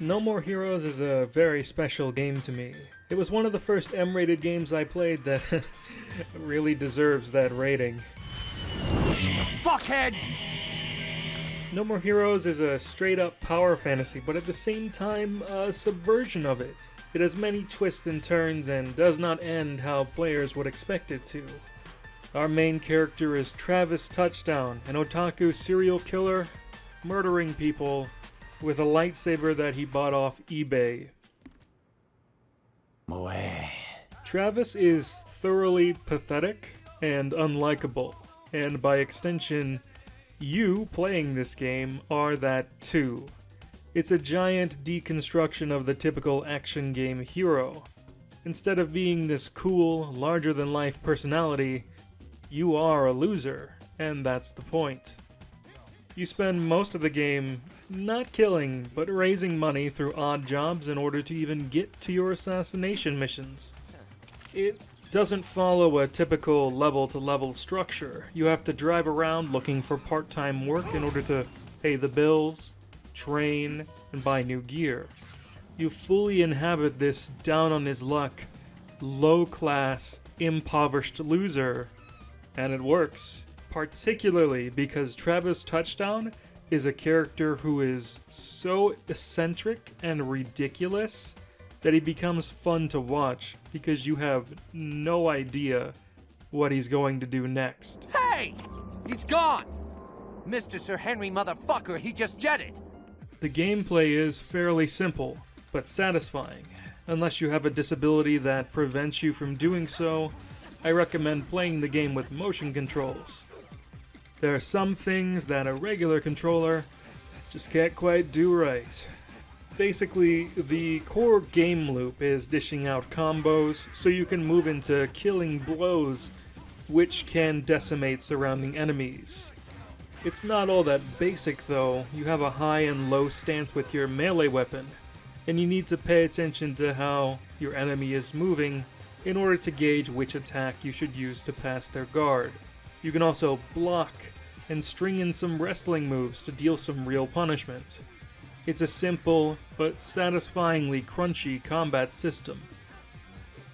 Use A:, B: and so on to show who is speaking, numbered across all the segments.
A: No More Heroes is a very special game to me. It was one of the first M-rated games I played that really deserves that rating.
B: Fuckhead!
A: No More Heroes is a straight-up power fantasy, but at the same time, a subversion of it. It has many twists and turns and does not end how players would expect it to. Our main character is Travis Touchdown, an otaku serial killer, murdering people with a lightsaber that he bought off eBay.
B: Moe.
A: Travis is thoroughly pathetic and unlikable, and by extension, you playing this game are that too. It's a giant deconstruction of the typical action game hero. Instead of being this cool, larger-than-life personality, you are a loser, and that's the point. You spend most of the game not killing, but raising money through odd jobs in order to even get to your assassination missions. It doesn't follow a typical level-to-level structure. You have to drive around looking for part-time work in order to pay the bills, train, and buy new gear. You fully inhabit this down-on-his-luck, low-class, impoverished loser, and it works. Particularly because Travis Touchdown is a character who is so eccentric and ridiculous that he becomes fun to watch because you have no idea what he's going to do next.
B: Hey! He's gone! Mr. Sir Henry motherfucker, he just jetted!
A: The gameplay is fairly simple, but satisfying. Unless you have a disability that prevents you from doing so, I recommend playing the game with motion controls. There are some things that a regular controller just can't quite do right. Basically, the core game loop is dishing out combos so you can move into killing blows, which can decimate surrounding enemies. It's not all that basic though. You have a high and low stance with your melee weapon, and you need to pay attention to how your enemy is moving in order to gauge which attack you should use to pass their guard. You can also block and string in some wrestling moves to deal some real punishment. It's a simple but satisfyingly crunchy combat system.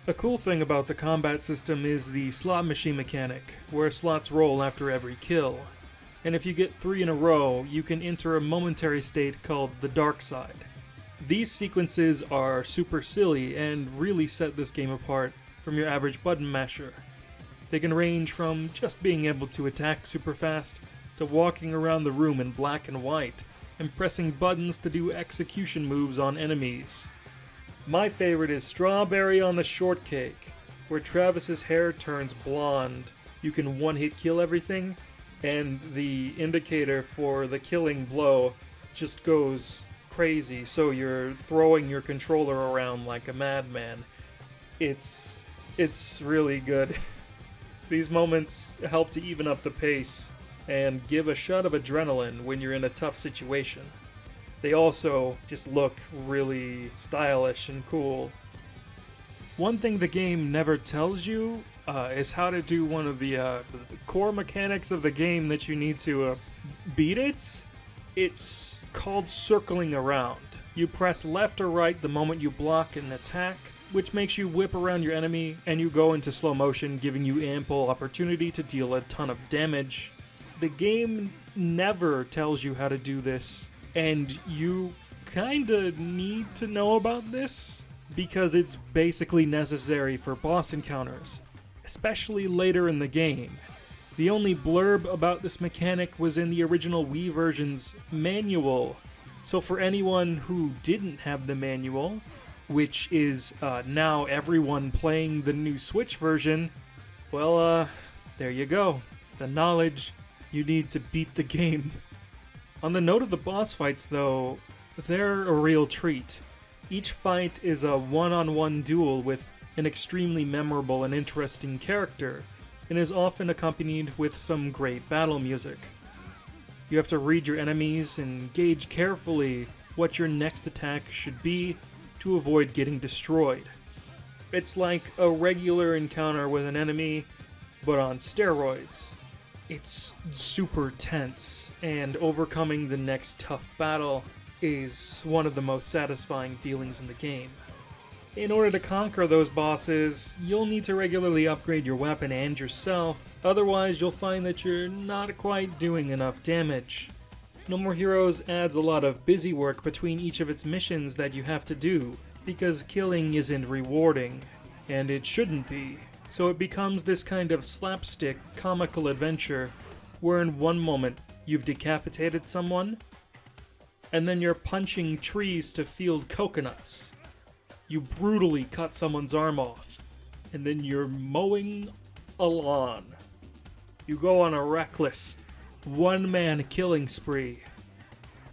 A: A cool thing about the combat system is the slot machine mechanic, where slots roll after every kill. And if you get 3 in a row, you can enter a momentary state called the dark side. These sequences are super silly and really set this game apart from your average button masher. They can range from just being able to attack super fast, to walking around the room in black and white, and pressing buttons to do execution moves on enemies. My favorite is Strawberry on the Shortcake, where Travis's hair turns blonde. You can one-hit kill everything, and the indicator for the killing blow just goes crazy, so you're throwing your controller around like a madman. It's really good. These moments help to even up the pace and give a shot of adrenaline when you're in a tough situation. They also just look really stylish and cool. One thing the game never tells you is how to do one of the core mechanics of the game that you need to beat it. It's called circling around. You press left or right the moment you block an attack, which makes you whip around your enemy, and you go into slow motion, giving you ample opportunity to deal a ton of damage. The game never tells you how to do this, and you kinda need to know about this, because it's basically necessary for boss encounters, especially later in the game. The only blurb about this mechanic was in the original Wii version's manual, so for anyone who didn't have the manual, which is now everyone playing the new Switch version, well, there you go. The knowledge you need to beat the game. On the note of the boss fights, though, they're a real treat. Each fight is a one-on-one duel with an extremely memorable and interesting character, and is often accompanied with some great battle music. You have to read your enemies and gauge carefully what your next attack should be to avoid getting destroyed. It's like a regular encounter with an enemy, but on steroids. It's super tense, and overcoming the next tough battle is one of the most satisfying feelings in the game. In order to conquer those bosses, you'll need to regularly upgrade your weapon and yourself, otherwise you'll find that you're not quite doing enough damage. No More Heroes adds a lot of busy work between each of its missions that you have to do, because killing isn't rewarding, and it shouldn't be. So it becomes this kind of slapstick, comical adventure, where in one moment you've decapitated someone, and then you're punching trees to field coconuts. You brutally cut someone's arm off, and then you're mowing a lawn. You go on a reckless, one-man killing spree,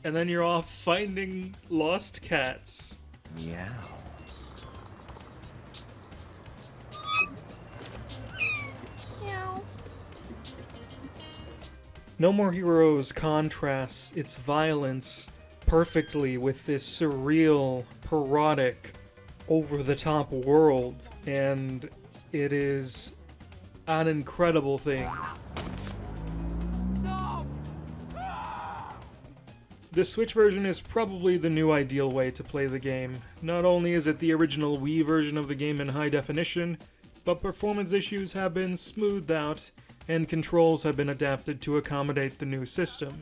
A: and then you're off finding lost cats.
B: Meow.
A: No More Heroes contrasts its violence perfectly with this surreal, parodic, over-the-top world, and it is an incredible thing. The Switch version is probably the new ideal way to play the game. Not only is it the original Wii version of the game in high definition, but performance issues have been smoothed out, and controls have been adapted to accommodate the new system.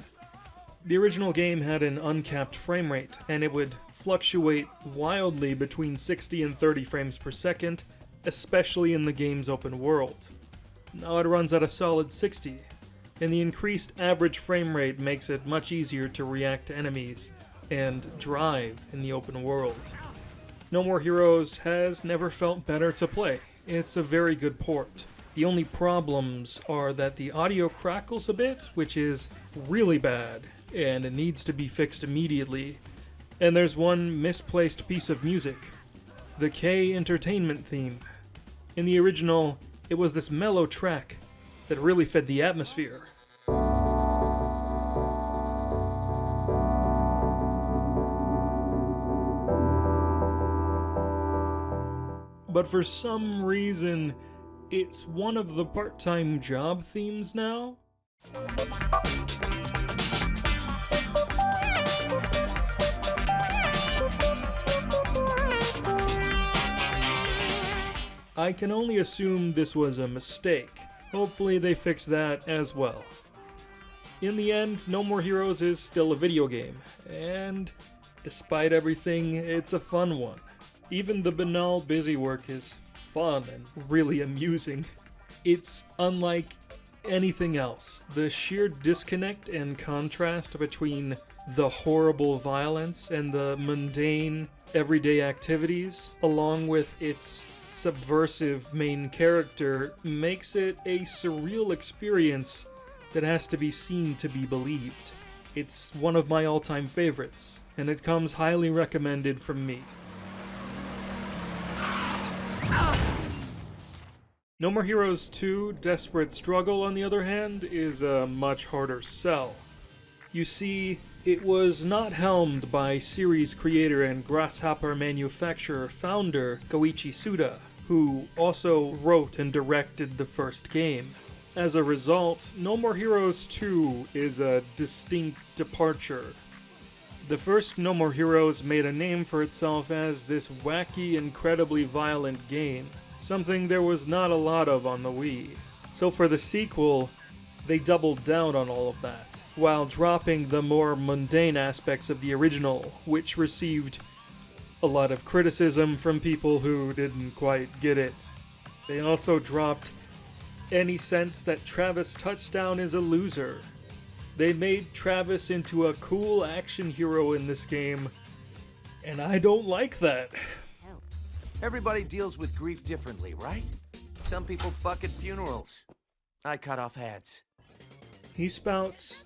A: The original game had an uncapped frame rate, and it would fluctuate wildly between 60 and 30 frames per second, especially in the game's open world. Now it runs at a solid 60, and the increased average frame rate makes it much easier to react to enemies and drive in the open world. No More Heroes has never felt better to play. It's a very good port. The only problems are that the audio crackles a bit, which is really bad, and it needs to be fixed immediately. And there's one misplaced piece of music, the K Entertainment theme. In the original, it was this mellow track that really fed the atmosphere. But for some reason, it's one of the part-time job themes now. I can only assume this was a mistake. Hopefully they fix that as well. In the end, No More Heroes is still a video game, and despite everything, it's a fun one. Even the banal busy work is fun and really amusing. It's unlike anything else. The sheer disconnect and contrast between the horrible violence and the mundane, everyday activities, along with its subversive main character, makes it a surreal experience that has to be seen to be believed. It's one of my all-time favorites, and it comes highly recommended from me. No More Heroes 2 Desperate Struggle, on the other hand, is a much harder sell. You see, it was not helmed by series creator and Grasshopper manufacturer founder Koichi Suda, who also wrote and directed the first game. As a result, No More Heroes 2 is a distinct departure. The first No More Heroes made a name for itself as this wacky, incredibly violent game, something there was not a lot of on the Wii. So for the sequel, they doubled down on all of that, while dropping the more mundane aspects of the original, which received a lot of criticism from people who didn't quite get it. They also dropped any sense that Travis Touchdown is a loser. They made Travis into a cool action hero in this game, and I don't like that.
B: Everybody deals with grief differently, right? Some people fuck at funerals. I cut off heads.
A: He spouts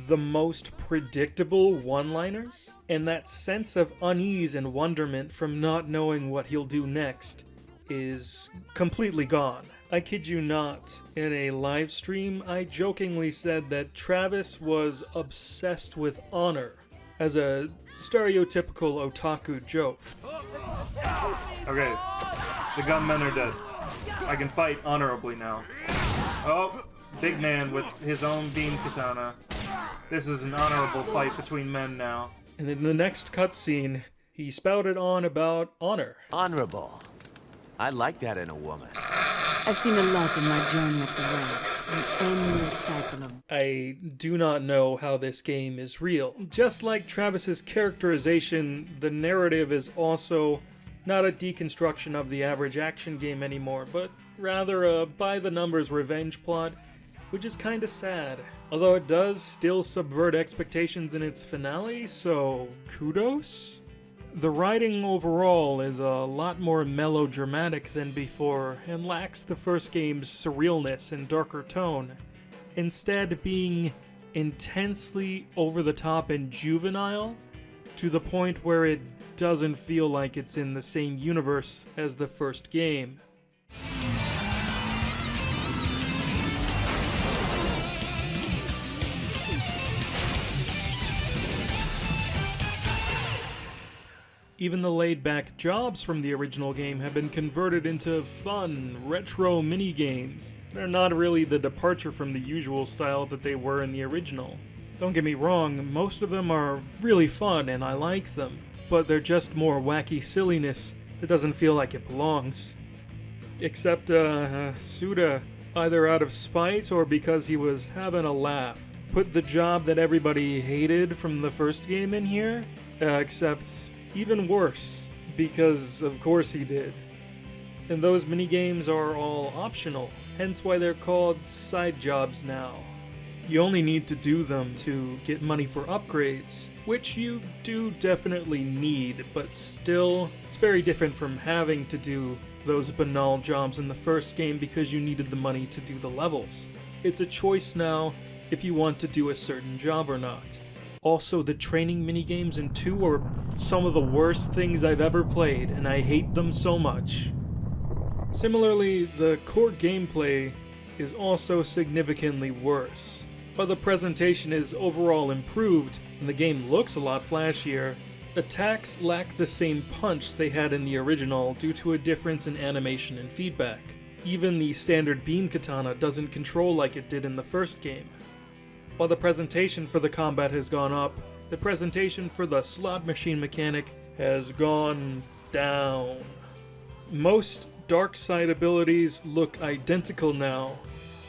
A: the most predictable one-liners, and that sense of unease and wonderment from not knowing what he'll do next is completely gone. I kid you not, in a live stream, I jokingly said that Travis was obsessed with honor, as a stereotypical otaku joke.
C: Okay, the gunmen are dead. I can fight honorably now. Oh, big man with his own beam katana. This is an honorable fight between men now.
A: And in the next cutscene, he spouted on about honor.
B: Honorable. I like that in a woman.
D: I've seen a lot in my journey up the ranks. An endless cycle of...
A: I do not know how this game is real. Just like Travis's characterization, the narrative is also not a deconstruction of the average action game anymore, but rather a by-the-numbers revenge plot, which is kinda sad. Although it does still subvert expectations in its finale, so kudos? The writing overall is a lot more melodramatic than before, and lacks the first game's surrealness and darker tone, instead being intensely over-the-top and juvenile, to the point where it doesn't feel like it's in the same universe as the first game. Even the laid-back jobs from the original game have been converted into fun, retro mini-games that are not really the departure from the usual style that they were in the original. Don't get me wrong, most of them are really fun and I like them, but they're just more wacky silliness that doesn't feel like it belongs. Except, Suda, either out of spite or because he was having a laugh, put the job that everybody hated from the first game in here, except even worse, because of course he did. And those minigames are all optional, hence why they're called side jobs now. You only need to do them to get money for upgrades, which you do definitely need, but still, it's very different from having to do those banal jobs in the first game because you needed the money to do the levels. It's a choice now if you want to do a certain job or not. Also, the training minigames in 2 are some of the worst things I've ever played, and I hate them so much. Similarly, the core gameplay is also significantly worse. While the presentation is overall improved, and the game looks a lot flashier, attacks lack the same punch they had in the original due to a difference in animation and feedback. Even the standard beam katana doesn't control like it did in the first game. While the presentation for the combat has gone up, the presentation for the slot machine mechanic has gone down. Most dark side abilities look identical now,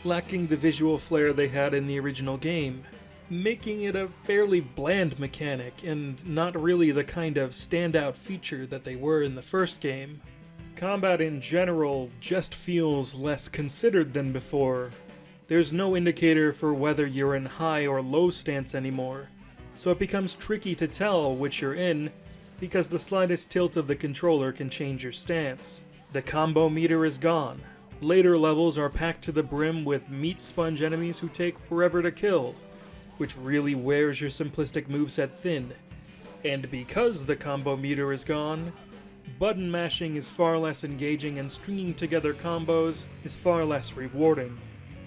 A: lacking the visual flair they had in the original game, making it a fairly bland mechanic and not really the kind of standout feature that they were in the first game. Combat in general just feels less considered than before. There's no indicator for whether you're in high or low stance anymore, so it becomes tricky to tell which you're in because the slightest tilt of the controller can change your stance. The combo meter is gone. Later levels are packed to the brim with meat sponge enemies who take forever to kill, which really wears your simplistic moveset thin. And because the combo meter is gone, button mashing is far less engaging and stringing together combos is far less rewarding.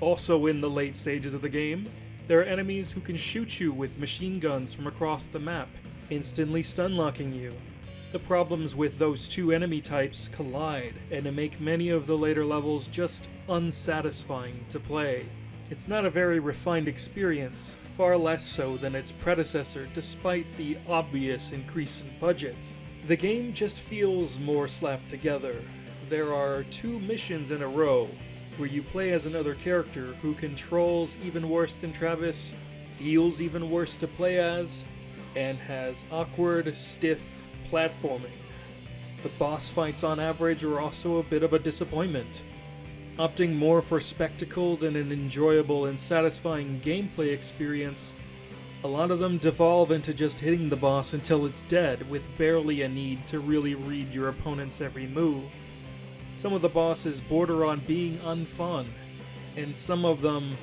A: Also in the late stages of the game, there are enemies who can shoot you with machine guns from across the map, instantly stun-locking you. The problems with those two enemy types collide, and make many of the later levels just unsatisfying to play. It's not a very refined experience, far less so than its predecessor despite the obvious increase in budget. The game just feels more slapped together. There are 2 missions in a row, where you play as another character who controls even worse than Travis, feels even worse to play as, and has awkward, stiff platforming. The boss fights on average are also a bit of a disappointment. Opting more for spectacle than an enjoyable and satisfying gameplay experience, a lot of them devolve into just hitting the boss until it's dead with barely a need to really read your opponent's every move. Some of the bosses border on being unfun, and some of them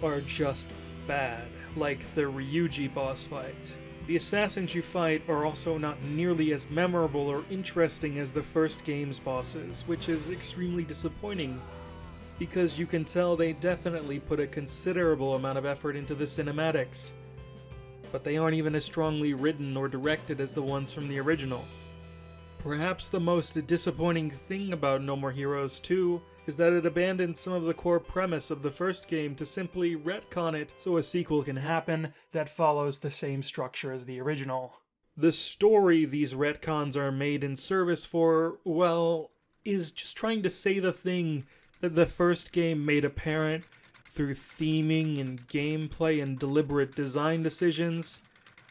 A: are just bad, like the Ryuji boss fight. The assassins you fight are also not nearly as memorable or interesting as the first game's bosses, which is extremely disappointing, because you can tell they definitely put a considerable amount of effort into the cinematics, but they aren't even as strongly written or directed as the ones from the original. Perhaps the most disappointing thing about No More Heroes 2 is that it abandoned some of the core premise of the first game to simply retcon it so a sequel can happen that follows the same structure as the original. The story these retcons are made in service for, well, is just trying to say the thing that the first game made apparent through theming and gameplay and deliberate design decisions.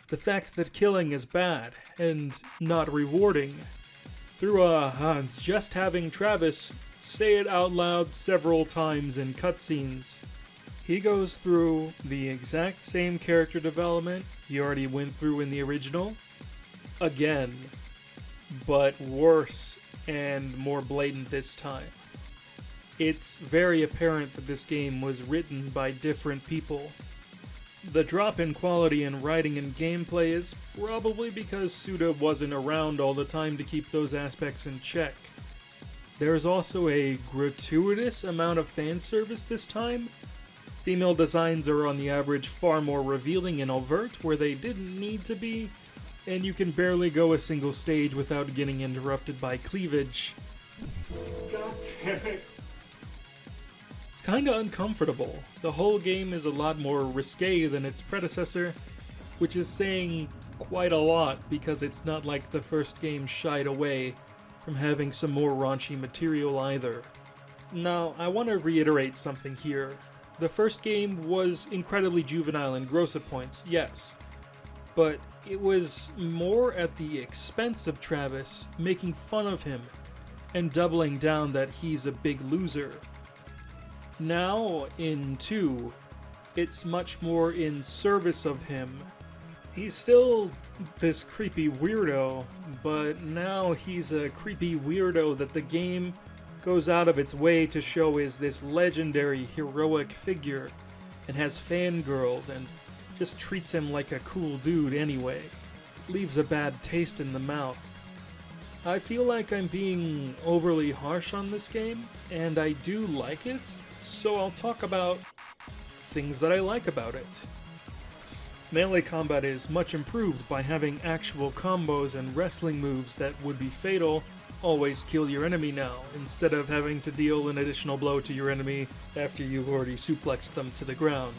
A: The fact that killing is bad and not rewarding. Through just having Travis say it out loud several times in cutscenes. He goes through the exact same character development he already went through in the original, again, but worse and more blatant this time. It's very apparent that this game was written by different people. The drop in quality in writing and gameplay is probably because Suda wasn't around all the time to keep those aspects in check. There's also a gratuitous amount of fan service this time. Female designs are on the average far more revealing and overt where they didn't need to be, and you can barely go a single stage without getting interrupted by cleavage.
C: God damn it.
A: It's kinda uncomfortable. The whole game is a lot more risque than its predecessor, which is saying quite a lot because it's not like the first game shied away from having some more raunchy material either. Now, I want to reiterate something here. The first game was incredibly juvenile and gross at points, yes, but it was more at the expense of Travis, making fun of him, and doubling down that he's a big loser. Now, in 2, it's much more in service of him. He's still this creepy weirdo, but now he's a creepy weirdo that the game goes out of its way to show is this legendary heroic figure, and has fangirls, and just treats him like a cool dude anyway. Leaves a bad taste in the mouth. I feel like I'm being overly harsh on this game, and I do like it, so I'll talk about things that I like about it. Melee combat is much improved by having actual combos and wrestling moves that would be fatal always kill your enemy now, instead of having to deal an additional blow to your enemy after you've already suplexed them to the ground.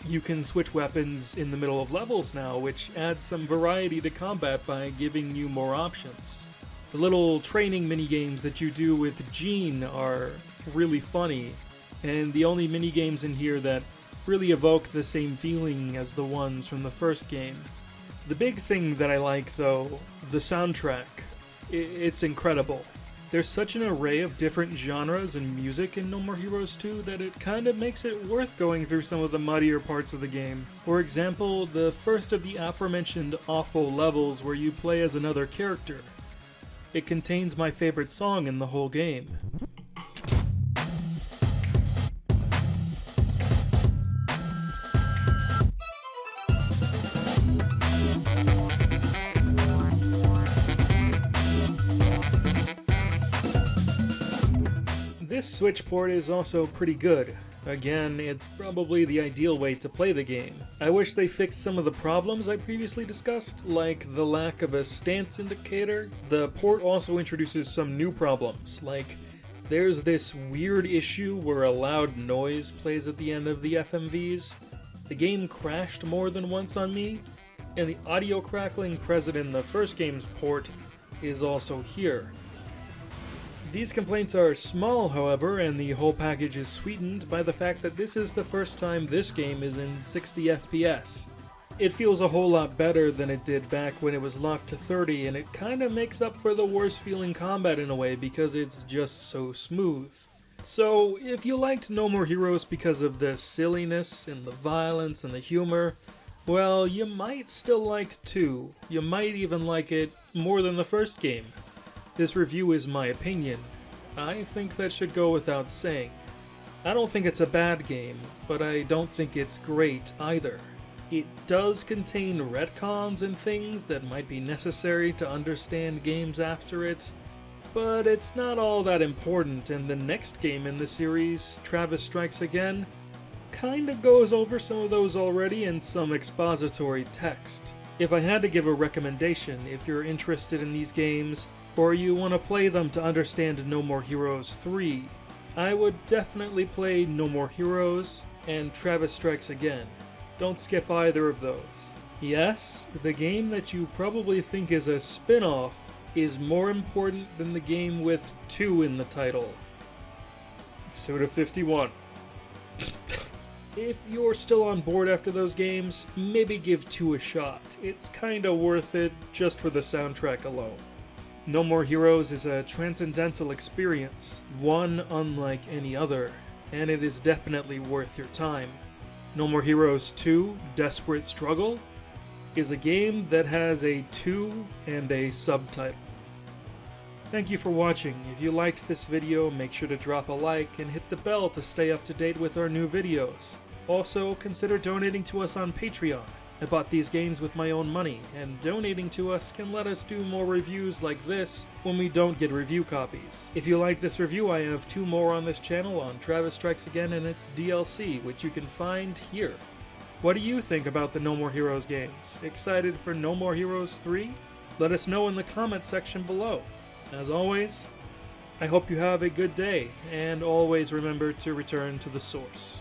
A: You can switch weapons in the middle of levels now, which adds some variety to combat by giving you more options. The little training minigames that you do with Jean are really funny, and the only minigames in here that really evoke the same feeling as the ones from the first game. The big thing that I like, though, the soundtrack. It's incredible. There's such an array of different genres and music in No More Heroes 2 that it kind of makes it worth going through some of the muddier parts of the game. For example, the first of the aforementioned awful levels where you play as another character. It contains my favorite song in the whole game. This Switch port is also pretty good. Again, it's probably the ideal way to play the game. I wish they fixed some of the problems I previously discussed, like the lack of a stance indicator. The port also introduces some new problems, like there's this weird issue where a loud noise plays at the end of the FMVs. The game crashed more than once on me, and the audio crackling present in the first game's port is also here. These complaints are small, however, and the whole package is sweetened by the fact that this is the first time this game is in 60 FPS. It feels a whole lot better than it did back when it was locked to 30, and it kinda makes up for the worse feeling combat in a way because it's just so smooth. So, if you liked No More Heroes because of the silliness and the violence and the humor, well, you might still like 2. You might even like it more than the first game. This review is my opinion. I think that should go without saying. I don't think it's a bad game, but I don't think it's great either. It does contain retcons and things that might be necessary to understand games after it, but it's not all that important, and the next game in the series, Travis Strikes Again, kinda goes over some of those already in some expository text. If I had to give a recommendation, if you're interested in these games, or you want to play them to understand No More Heroes 3, I would definitely play No More Heroes and Travis Strikes Again. Don't skip either of those. Yes, the game that you probably think is a spin-off is more important than the game with 2 in the title. Suda 51. If you're still on board after those games, maybe give 2 a shot. It's kinda worth it just for the soundtrack alone. No More Heroes is a transcendental experience, one unlike any other, and it is definitely worth your time. No More Heroes 2: Desperate Struggle is a game that has a 2 and a subtitle. Thank you for watching. If you liked this video, make sure to drop a like and hit the bell to stay up to date with our new videos. Also, consider donating to us on Patreon. I bought these games with my own money, and donating to us can let us do more reviews like this when we don't get review copies. If you like this review, I have 2 more on this channel on Travis Strikes Again and its DLC, which you can find here. What do you think about the No More Heroes games? Excited for No More Heroes 3? Let us know in the comments section below. As always, I hope you have a good day, and always remember to return to the source.